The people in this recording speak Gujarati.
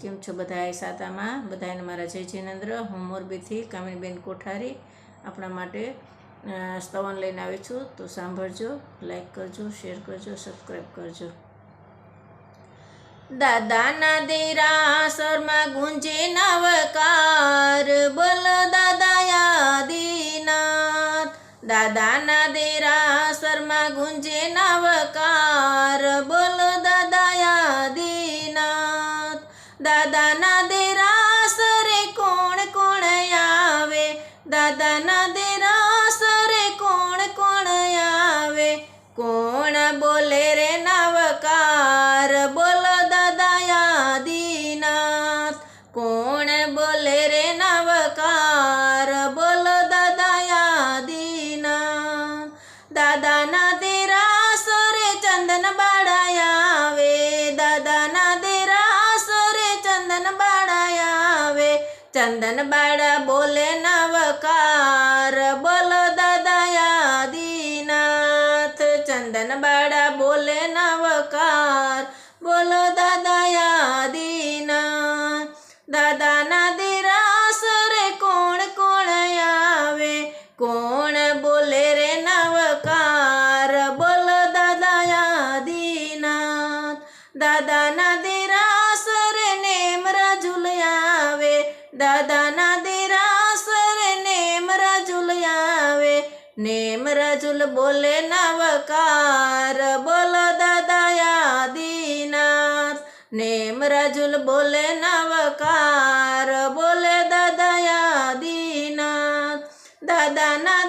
કેમ છો બધાય સાતામાં? બધાને મારા જય જિનેન્દ્ર. હું મોરબીથી કામિનીબેન કોઠારી આપણા માટે સ્તવન લઈને આવી છું. તો સાંભળજો, લાઈક કરજો, શેર કરજો, સબસ્ક્રાઈબ કરજો. દાદાના દેરાસરમાં ગુંજે નવકાર, બોલો દાદા યાદીનાથ. દાદાના દેરાસરમાં ગુંજે નવકાર, બોલો દાદા યાદીનાથ. દાદાના દેરાસરે કોણ કોણ આવે, દાદાના દેરાસરે કોણ કોણ આવે, કોણ બોલે રે નવકાર, બોલો દાદા યાદીનાથ. કોણ બોલે રે નવકાર, બોલો દાદા યાદીનાથ. દાદાના દેરાસરે ચંદન બાળાયા આવે, દાદાના દેરાસરે ચંદન બાળાયા આવે, ચંદન બાળા બોલે નવકાર, બોલો દાદા યાદીનાથ. ચંદન બાળા બોલે નવકાર, બોલો દાદા યાદીનાથ. દાદાના દેરાસરે કોણ કોણ આવે, કોણ બોલે રે નવકાર, બોલો દાદા યાદીનાથ. દાદાના દેરાસરે નેમ રાજુલ આવે, દાદાના દેરાસરે નેમ રાજુલ આવે, નેમ રાજુલ બોલે નવકાર, બોલો દાદા યાદીનાથ. નેમ રાજુલ બોલે નવકાર, બોલે દાદા યાદીનાથ. દાદાના